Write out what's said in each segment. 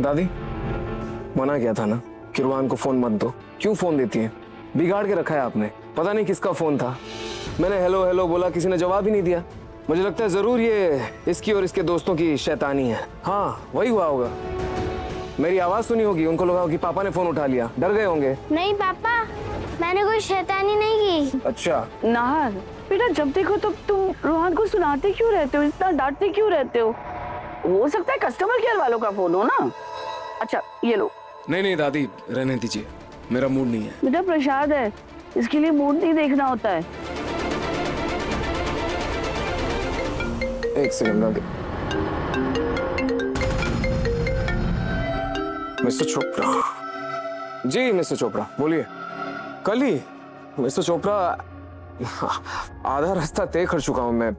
दादी, मना किया था ना कि रुहान को फोन मत दो। क्यों फोन देती है? बिगाड़ के रखा है आपने। पता नहीं किसका फोन था। मैंने हेलो हेलो बोला, किसी ने जवाब ही नहीं दिया। मुझे लगता है जरूर ये इसकी और इसके दोस्तों की शैतानी है। हाँ, वही हुआ होगा। मेरी आवाज सुनी होगी, उनको लगा कि पापा ने फोन उठा लिया, डर गए होंगे। नहीं पापा, मैंने कोई शैतानी नहीं की। अच्छा नाहर, बेटा जब देखो तो तुम रुहान को सुनाते क्यों रहते हो, इतना डांटते क्यों रहते हो सकता है कस्टमर केयर वालों का फोन हो ना। अच्छा ये लो। नहीं नहीं दादी, रहने दीजिए, मेरा मूड नहीं है। बेटा प्रसाद है, इसके लिए मूड नहीं देखना होता है। एक सेकंड दादी। मिस्टर चोपड़ा जी, मिस्टर चोपड़ा बोलिए। कल ही मिस्टर चोपड़ा, आधा रास्ता तय कर चुका हूं मैं।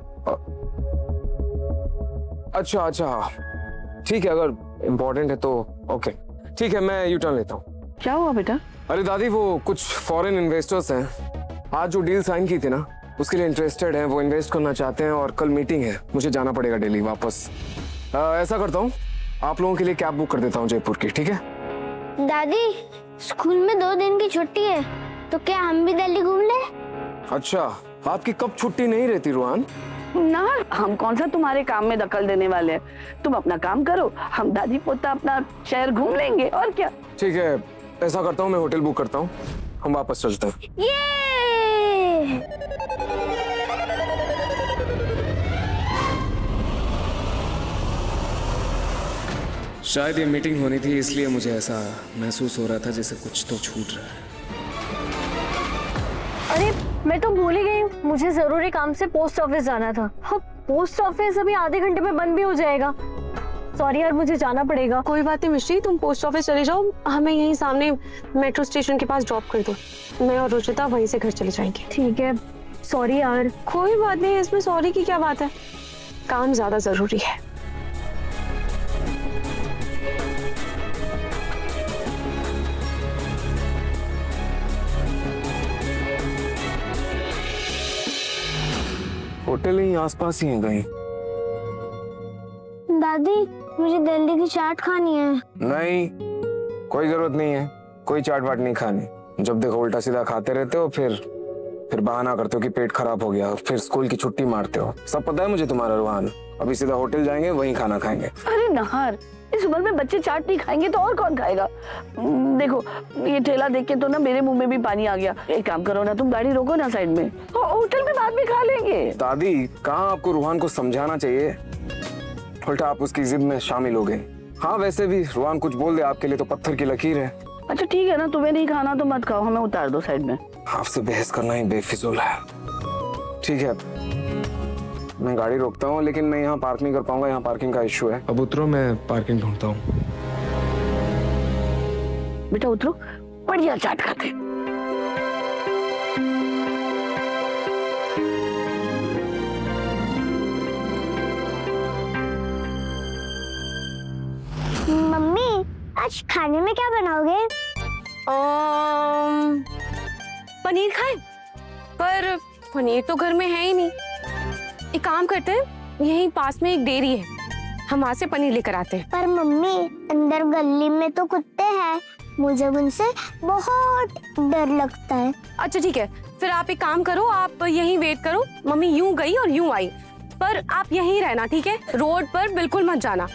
अच्छा अच्छा ठीक है, अगर इम्पोर्टेंट है तो ओके ठीक है, मैं यू टर्न लेता हूँ। क्या हुआ बेटा? अरे दादी, वो कुछ फॉरेन इन्वेस्टर्स हैं, आज जो डील साइन की थी ना उसके लिए इंटरेस्टेड हैं, वो इन्वेस्ट करना चाहते हैं और कल मीटिंग है, मुझे जाना पड़ेगा दिल्ली वापस। ऐसा करता हूँ, आप लोगों के लिए कैब बुक कर देता हूँ जयपुर की, ठीक है? दादी, स्कूल में 2 दिन की छुट्टी है, तो क्या हम भी दिल्ली घूम ले? अच्छा, आपकी कब छुट्टी नहीं रहती रुहान? ना, हम कौन सा तुम्हारे काम में दखल देने वाले हैं। तुम अपना काम करो, हम दादी पोता अपना शहर घूम लेंगे, और क्या। ठीक है, ऐसा करता हूँ, मैं होटल बुक करता हूँ, हम वापस चलते हैं। ये शायद ये मीटिंग होनी थी, इसलिए मुझे ऐसा महसूस हो रहा था जैसे कुछ तो छूट रहा है। अरे मैं तो भूल ही गई, मुझे जरूरी काम से पोस्ट ऑफिस जाना था। हाँ, पोस्ट ऑफिस अभी आधे घंटे में बंद भी हो जाएगा। सॉरी यार, मुझे जाना पड़ेगा। कोई बात नहीं मिश्री, तुम पोस्ट ऑफिस चले जाओ, हमें यहीं सामने मेट्रो स्टेशन के पास ड्रॉप कर दो। मैं और रुचिता वहीं से घर चले जाएंगे। ठीक है, सॉरी यार। कोई बात नहीं, इसमें सॉरी की क्या बात है, काम ज्यादा जरूरी है। होटल ही आसपास ही है कहीं। दादी, मुझे दिल्ली की चाट खानी है। नहीं, कोई जरूरत नहीं है, कोई चाट वाट नहीं खानी। जब देखो उल्टा सीधा खाते रहते हो, फिर बहाना करते हो कि पेट खराब हो गया, फिर स्कूल की छुट्टी मारते हो। सब पता है मुझे तुम्हारा रुहान। अभी सीधा होटल जाएंगे, वहीं खाना खाएंगे। अरे नाहर, इस उम्र में बच्चे चाट नहीं खाएंगे तो और कौन खाएगा। देखो ये ठेला देख के तो ना मेरे मुंह में भी पानी आ गया। एक काम करो ना, तुम गाड़ी रोको ना साइड में, होटल में बाद में खा लेंगे। दादी, कहाँ आपको रुहान को समझाना चाहिए, उल्टा आप उसकी जिद में शामिल हो गए। हाँ, वैसे भी रुहान कुछ बोल दे आपके लिए तो पत्थर की लकीर है। अच्छा ठीक है ना, तुम्हें नहीं खाना तो मत खाओ, हमें उतार दो साइड में। आपसे बहस करना ही बेफिजूल है। ठीक है, मैं गाड़ी रोकता हूँ, लेकिन मैं यहाँ पार्क नहीं कर पाऊंगा, यहाँ पार्किंग का इश्यू है। अब उतरो, मैं पार्किंग ढूंढता हूँ। बेटा उतरो, बढ़िया चाट खाते। मम्मी, आज खाने में क्या बनाओगे? पनीर खाए, पर पनीर तो घर में है ही नहीं। एक काम करते हैं, यहीं पास में एक डेयरी है, हम वहां से पनीर लेकर आते हैं। पर मम्मी, अंदर गली में तो कुत्ते हैं, मुझे उनसे बहुत डर लगता है। अच्छा ठीक है, फिर आप एक काम करो, आप यहीं वेट करो, मम्मी यूं गई और यूं आई, पर आप यहीं रहना, ठीक है? रोड पर बिल्कुल मत जाना।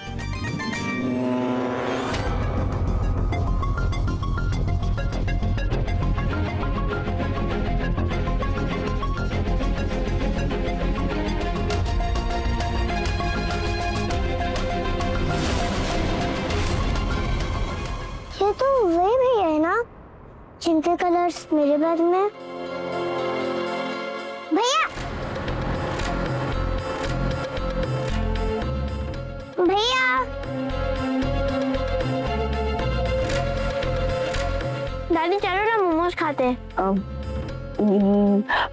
ये तो वही भैया है ना जिनके कलर्स मेरे बैग में। भैया, भैया, दादी चलो ना मोमोज खाते हैं।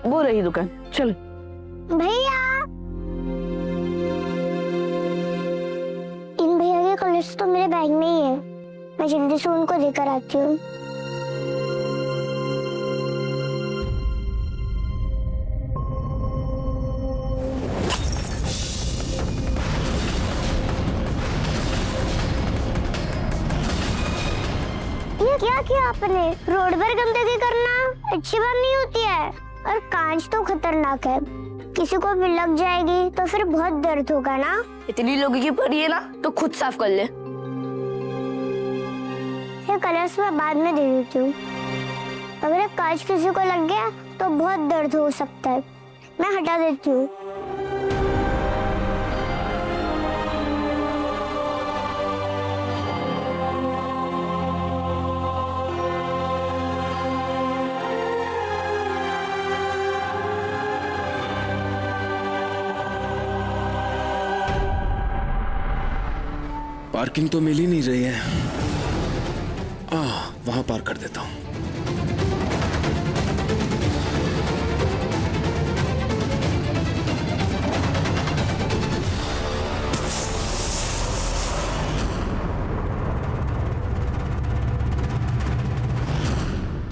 वो रही दुकान, चलो। भैया, इन भैया के कलर्स तो मेरे बैग में ही है, मैं जल्दी से उनको लेकर आती हूँ। क्या किया आपने? रोड पर गंदगी करना अच्छी बात नहीं होती है, और कांच तो खतरनाक है, किसी को भी लग जाएगी तो फिर बहुत दर्द होगा ना। इतनी लोगों की पड़ी है ना, तो खुद साफ कर ले। ये कलर्स मैं बाद में दे देती हूँ। अगर कांच किसी को लग गया तो बहुत दर्द हो सकता है, मैं हटा देती हूँ। पार्किंग तो मिल ही नहीं रही है। वहां पार्क कर देता हूं।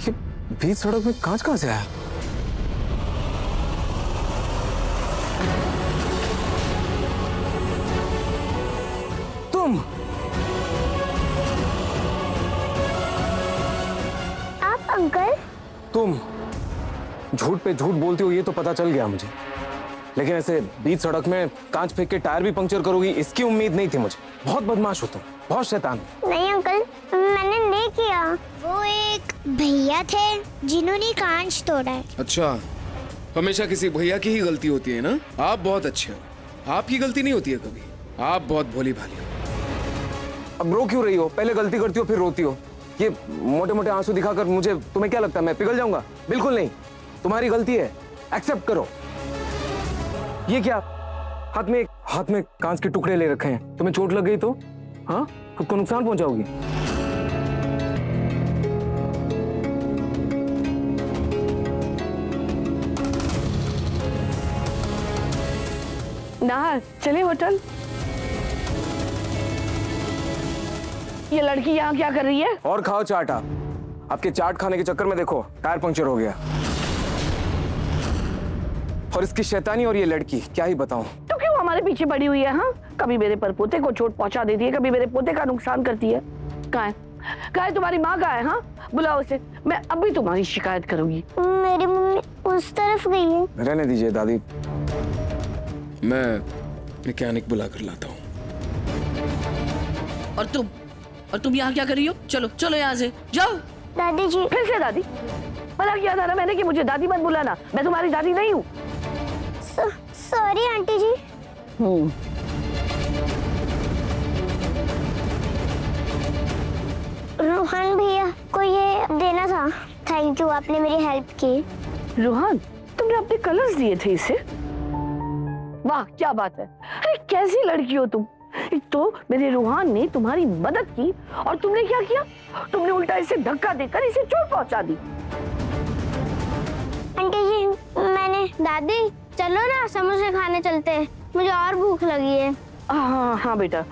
ये बीच सड़क में कांच कहां से आया? तुम आप अंकल? तुम झूठ पे झूठ बोलती हो ये तो पता चल गया मुझे, लेकिन ऐसे बीच सड़क में कांच फेंक के टायर भी पंक्चर करोगी इसकी उम्मीद नहीं थी मुझे। बहुत बदमाश हो तुम, बहुत शैतान। नहीं अंकल, मैंने नहीं किया। वो एक भैया थे जिन्होंने कांच तोड़ा है। अच्छा, हमेशा किसी भैया की ही गलती होती है ना? आप बहुत अच्छे हो, आपकी गलती नहीं होती है कभी। आप बहुत भोली भाली हो। अब रो क्यों रही हो? पहले गलती करती हो फिर रोती हो। ये मोटे मोटे आंसू दिखाकर मुझे, तुम्हें क्या लगता है मैं पिघल जाऊंगा? बिल्कुल नहीं, तुम्हारी गलती है, एक्सेप्ट करो। ये क्या हाथ में कांच के टुकड़े ले रखे हैं, तुम्हें चोट लग गई तो हाँ खुद को नुकसान पहुंचाओगी। ना चले होटल। ये लड़की यहाँ क्या कर रही है? और खाओ चाट। आपके चाट खाने के चक्कर में देखो टायर पंक्चर हो गया। और इसकी शैतानी, और ये लड़की क्या ही बताऊं। तो क्यों हमारे पीछे पड़ी हुई है? हाँ, कभी मेरे परपोते को चोट पहुंचा देती है, कभी मेरे पोते का नुकसान करती है। कहाँ है तुम्हारी माँ? कहाँ है? हाँ बुलाओ उसे, मैं अभी तुम्हारी शिकायत करूंगी। मेरी मम्मी उस तरफ गई है। रहने दीजिए दादी, मैं मैकेनिक बुला कर लाता हूँ। और तुम यहाँ क्या कर रही हो? चलो चलो यहाँ से जाओ। दादी जी। फिर से दादी? मना किया था ना मैंने कि मुझे दादी मत बुलाना, मैं तुम्हारी दादी नहीं हूँ। सॉरी आंटी जी। रोहन भैया को ये देना था। थैंक यू, आपने मेरी हेल्प की। रोहन, तुमने अपने कलर्स दिए थे इसे? वाह क्या बात है। अरे कैसी लड़की हो तुम। एक तो मेरे रोहन ने तुम्हारी मदद की और तुमने क्या किया? तुमने उल्टा इसे धक्का देकर इसे चोट पहुंचा दी। आंटी जी मैंने। दादी चलो ना समोसे खाने चलते हैं, मुझे और भूख लगी है। हाँ हाँ बेटा,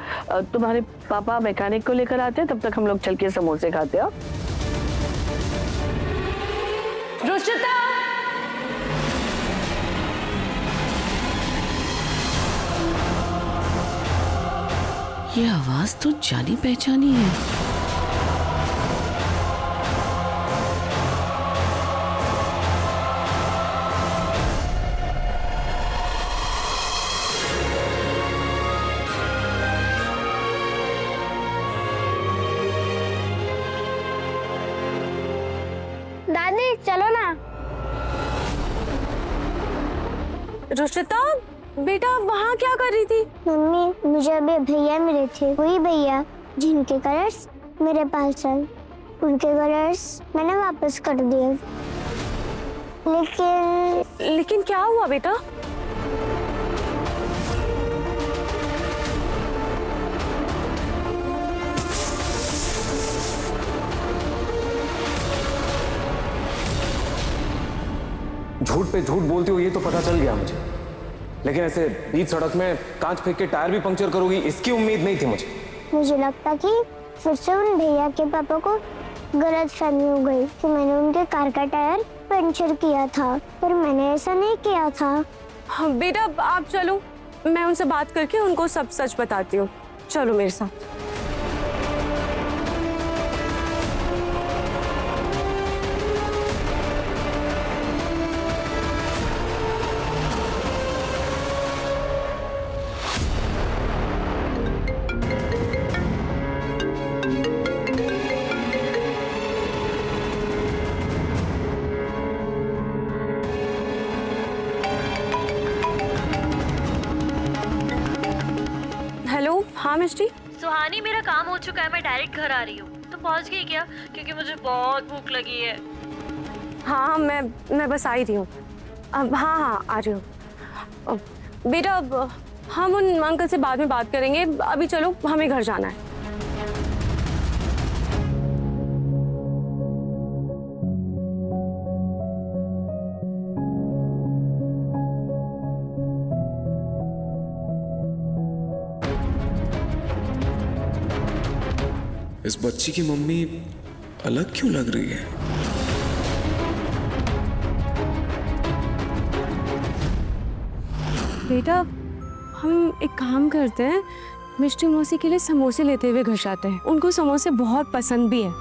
तुम्हारे पापा मैकेनिक को लेकर आते हैं, तब तक हम लोग चल के समोसे खाते हैं। रुचिता, ये आवाज तो जानी पहचानी है। दादी चलो ना। रुचिता बेटा, वहाँ क्या कर रही थी? मम्मी मुझे अभी भैया मिले थे, वही भैया जिनके कलर्स मेरे पास है। उनके कलर्स मैंने वापस कर दिए। लेकिन क्या हुआ बेटा? झूठ पे झूठ बोलती हो ये तो पता चल गया मुझे, लेकिन ऐसे बीच सड़क में कांच फेंक के टायर भी पंक्चर करोगी इसकी उम्मीद नहीं थी मुझे। मुझे लगता कि फिर से उन भैया के पापा को गलत फहमी हो गई कि मैंने उनके कार का टायर पंक्चर किया था, पर मैंने ऐसा नहीं किया था। हाँ बेटा आप चलो, मैं उनसे बात करके उनको सब सच बताती हूँ। चलो मेरे साथ। हाँ मिष्टी। सुहानी, मेरा काम हो चुका है, मैं डायरेक्ट घर आ रही हूँ। तो पहुँच गई क्या? क्योंकि मुझे बहुत भूख लगी है। हाँ मैं बस आ ही रही हूँ अब। हाँ आ रही हूँ। बेटा अब हम उन अंकल से बाद में बात करेंगे, अभी चलो हमें घर जाना है। इस बच्ची की मम्मी अलग क्यों लग रही है? बेटा हम एक काम करते हैं, मिष्टी मौसी के लिए समोसे लेते हुए घर जाते हैं। उनको समोसे बहुत पसंद भी है।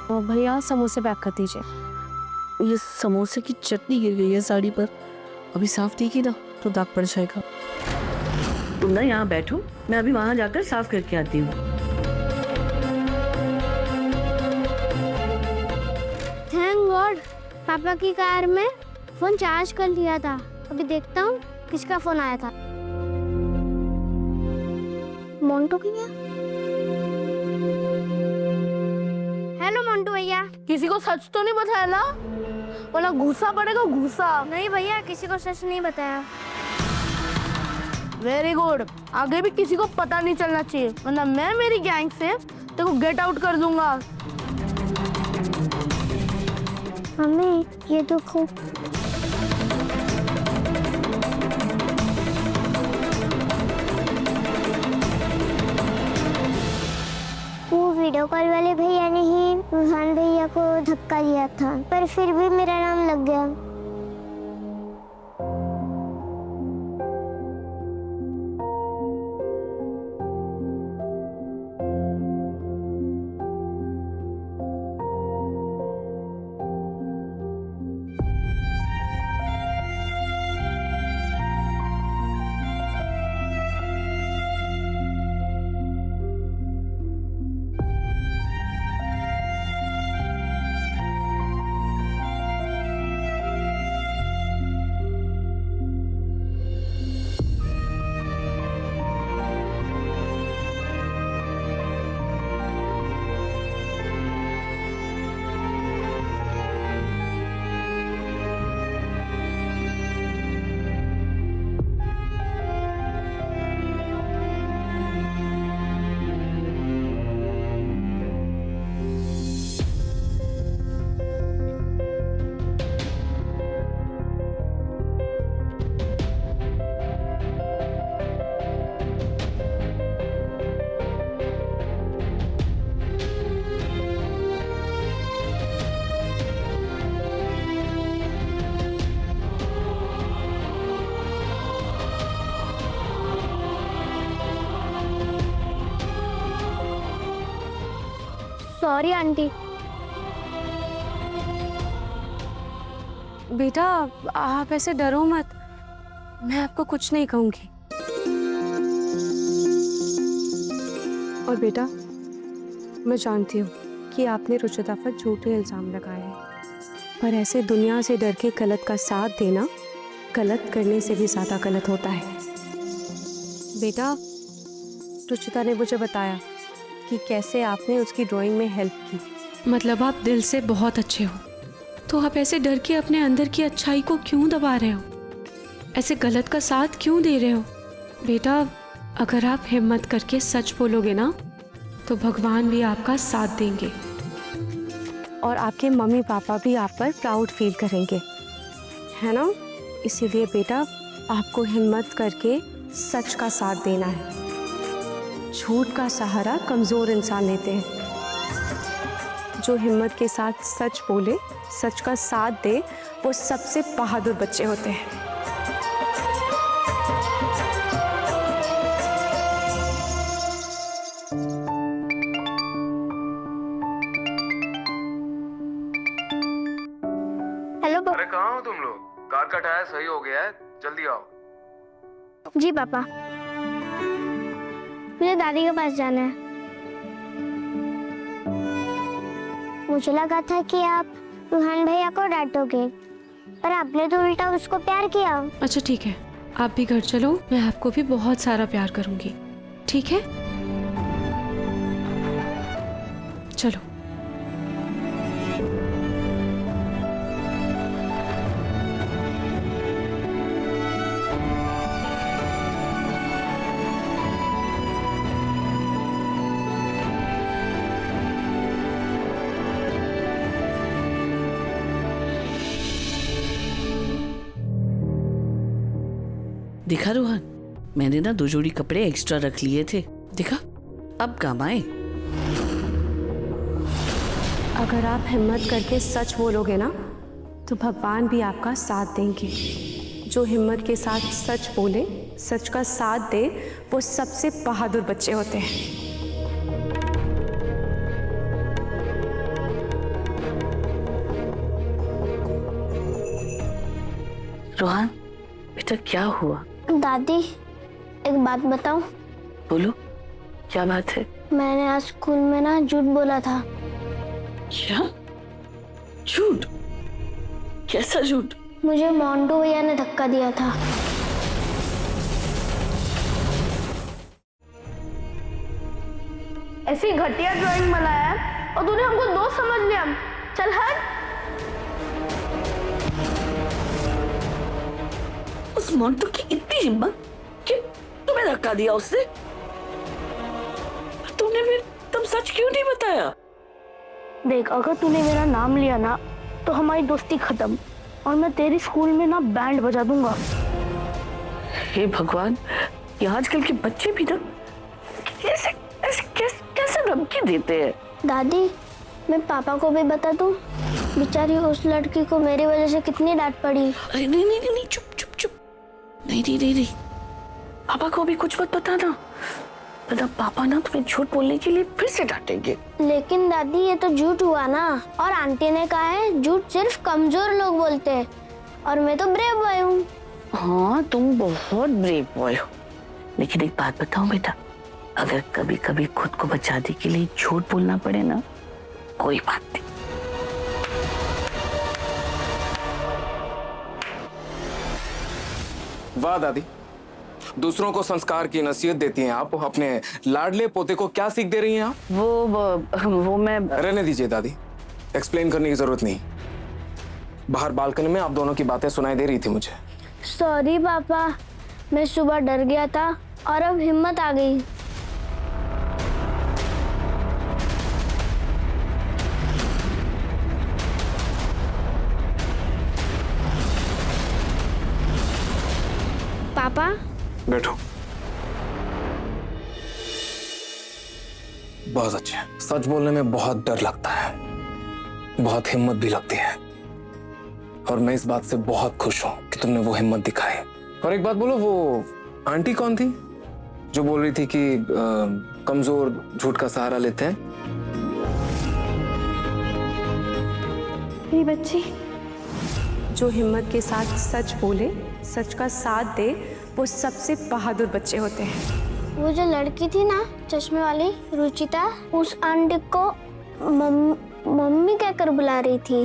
तो भैया समोसे पैक कर दीजिए। ये समोसे की चटनी गिर गई है साड़ी पर, अभी साफ नहीं की ना तो दाग पड़ जाएगा। तुम ना यहाँ बैठो, मैं अभी वहां जाकर साफ करके आती हूँ। थैंक गॉड, पापा की कार में फोन चार्ज कर लिया था। अभी देखता हूँ किसका फोन आया था। मोंटू की क्या? हेलो मोंटू भैया। किसी को सच तो नहीं बताया ना, वरना गुस्सा पड़ेगा, गुस्सा। नहीं भैया, किसी को सच नहीं बताया। वेरी गुड, आगे भी किसी को पता नहीं चलना चाहिए, वरना मैं मेरी गैंग से तेरे को गेट आउट कर दूंगा। मम्मी ये देखो। वो वीडियो कॉल वाले भैया ने ही रुहान भैया को धक्का दिया था, पर फिर भी मेरा नाम लग गया। Sorry aunty. बेटा आप ऐसे डरो मत, मैं आपको कुछ नहीं कहूंगी। और बेटा मैं जानती हूँ कि आपने रुचिता पर झूठे इल्जाम लगाए हैं, पर ऐसे दुनिया से डर के गलत का साथ देना गलत करने से भी ज़्यादा गलत होता है। बेटा रुचिता ने मुझे बताया कि कैसे आपने उसकी ड्राइंग में हेल्प की। मतलब आप दिल से बहुत अच्छे हो, तो आप ऐसे डर के अपने अंदर की अच्छाई को क्यों दबा रहे हो? ऐसे गलत का साथ क्यों दे रहे हो? बेटा अगर आप हिम्मत करके सच बोलोगे ना तो भगवान भी आपका साथ देंगे और आपके मम्मी पापा भी आप पर प्राउड फील करेंगे, है ना? इसीलिए बेटा आपको हिम्मत करके सच का साथ देना है। झूठ का सहारा कमज़ोर इंसान लेते हैं। जो हिम्मत के साथ सच बोले, सच का साथ दे, वो सबसे बहादुर बच्चे होते हैं। हेलो अरे कहाँ हो तुम लोग? कार का टायर सही हो गया है, जल्दी आओ। जी पापा, मुझे दादी के पास जाना है। मुझे लगा था कि आप रुहान भैया को डांटोगे, पर आपने तो उल्टा उसको प्यार किया। अच्छा ठीक है, आप भी घर चलो, मैं आपको भी बहुत सारा प्यार करूंगी, ठीक है? चलो। दिखा रोहन, मैंने ना 2 जोड़ी कपड़े एक्स्ट्रा रख लिए थे, दिखा अब काम आए। अगर आप हिम्मत करके सच बोलोगे ना तो भगवान भी आपका साथ देंगे। जो हिम्मत के साथ सच बोले, सच का साथ दे, वो सबसे बहादुर बच्चे होते हैं। रोहन बेटा क्या हुआ? दादी, एक बात बताऊं? बोलो, क्या बात है? मैंने आज स्कूल में ना झूठ बोला था। क्या झूठ? कैसा झूठ? मुझे मोंटू भैया ने धक्का दिया था। ऐसी घटिया ड्राइंग बनाया और तूने हमको दोस्त समझ लिया। चल हट। उस मोंटू की इतनी हिम्मत कि तुम्हें धक्का दिया उसने? तुमने फिर तुम सच क्यों नहीं बताया? देख, अगर तूने मेरा नाम लिया ना तो हमारी दोस्ती खत्म और मैं तेरी स्कूल में ना बैंड बजा दूंगा। हे भगवान, ये आजकल के बच्चे भी ना कैसे धमकी देते हैं। दादी, मैं पापा को भी बता दूं? बेचारी उस लड़की को मेरी वजह से कितनी डांट पड़ी। अरे नहीं, चुप। नहीं, पापा को भी कुछ मत बताना, वरना पापा ना तुम्हें झूठ बोलने के लिए फिर से डांटेंगे। लेकिन दादी, ये तो झूठ हुआ ना। और आंटी ने कहा है झूठ सिर्फ कमजोर लोग बोलते हैं और मैं तो ब्रेव बॉय हूँ। हाँ, तुम बहुत ब्रेव बॉय हो, लेकिन एक बात बताऊं बेटा, अगर कभी कभी खुद को बचाने के लिए झूठ बोलना पड़े ना, कोई बात नहीं। वाह दादी, दूसरों को संस्कार की नसीहत देती हैं आप, अपने लाडले पोते को क्या सीख दे रही हैं आप? वो मैं रहने दीजिए दादी, एक्सप्लेन करने की जरूरत नहीं। बाहर बालकनी में आप दोनों की बातें सुनाई दे रही थी मुझे। सॉरी पापा, मैं सुबह डर गया था और अब हिम्मत आ गई। पापा, बैठो। बहुत अच्छे। सच बोलने में बहुत डर लगता है, बहुत हिम्मत भी लगती है, और मैं इस बात से बहुत खुश हूं कि तुमने वो हिम्मत दिखाई। और एक बात बोलो, वो आंटी कौन थी जो बोल रही थी कि कमजोर झूठ का सहारा लेते हैं? मेरी बच्ची, जो हिम्मत के साथ सच बोले, सच का साथ दे, वो सबसे बहादुर बच्चे होते हैं। वो जो लड़की थी ना चश्मे वाली, रुचिता, उस आंटी को मम्मी कहकर बुला रही थी,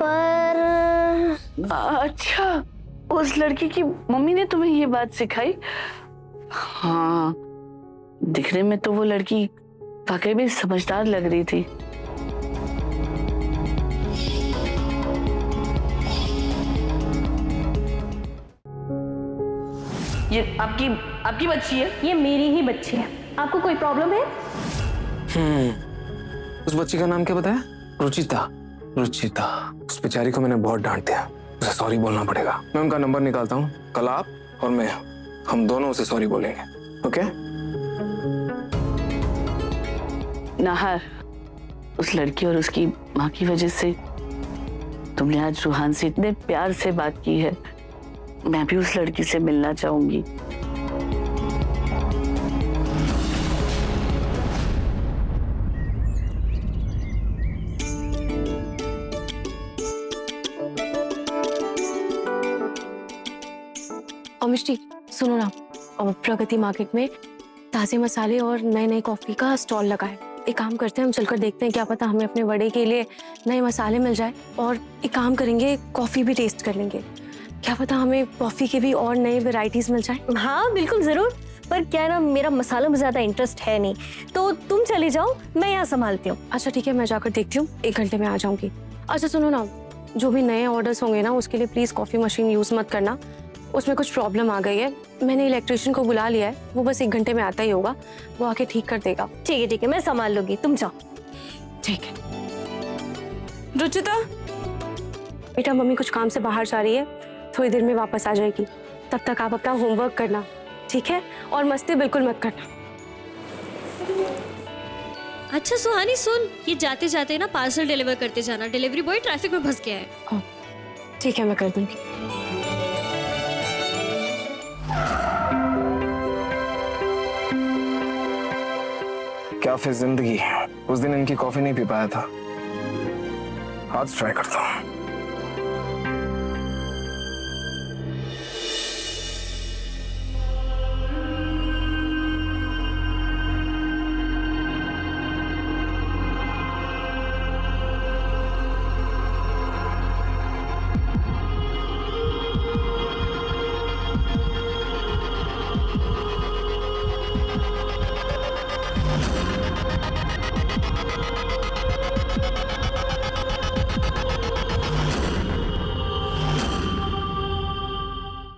पर अच्छा, उस लड़की की मम्मी ने तुम्हें ये बात सिखाई? हाँ, दिखने में तो वो लड़की वाकई में समझदार लग रही थी। ये आपकी बच्ची है? ये मेरी ही बच्ची है। आपको कोई प्रॉब्लम है? उस बच्ची का नाम क्या बताया? रुचिता। उस बेचारी को मैंने बहुत डांट दिया, उसे सॉरी बोलना पड़ेगा। मैं उनका नंबर निकालता हूँ, कल आप और मैं, हम दोनों उसे सॉरी बोलेंगे। ओके? नाहर, उस लड़की और उसकी माँ की वजह से तुमने आज रूहान से इतने प्यार से बात की है। मैं भी उस लड़की से मिलना चाहूंगी। और मिष्टी, सुनो ना, और प्रगति मार्केट में ताजे मसाले और नए कॉफी का स्टॉल लगा है। एक काम करते हैं, हम चलकर देखते हैं, क्या पता हमें अपने वड़े के लिए नए मसाले मिल जाए। और एक काम करेंगे, कॉफी भी टेस्ट कर लेंगे, क्या पता हमें कॉफी के भी और नए वैरायटीज मिल जाए। हाँ बिल्कुल, जरूर। पर क्या है ना, मेरा मसालों में ज्यादा इंटरेस्ट है नहीं, तो तुम चली जाओ, मैं यहाँ संभालती हूँ। अच्छा ठीक है, मैं जाकर देखती हूँ, 1 घंटे में आ जाऊंगी। अच्छा सुनो ना, जो भी नए ऑर्डर्स होंगे ना उसके लिए प्लीज कॉफी मशीन यूज मत करना, उसमें कुछ प्रॉब्लम आ गई है। मैंने इलेक्ट्रिशियन को बुला लिया है, वो बस 1 घंटे में आता ही होगा, वो आके ठीक कर देगा। ठीक है, मैं संभाल लूंगी, तुम जाओ। ठीक है। रुचिता, बेटा मम्मी कुछ काम से बाहर जा रही है, थोड़ी देर में वापस आ जाएगी, तब तक आप अपना होमवर्क करना, ठीक है? और मस्ती बिल्कुल मत करना। अच्छा सुहानी सुन, ये जाते जाते ना पार्सल डिलीवर करते जाना, डिलीवरी बॉय ट्रैफिक में फंस गया है। ठीक है, मैं कर दूंगी। क्या फिर जिंदगी, उस दिन इनकी कॉफी नहीं पी पाया था, आज ट्राई करता हूँ।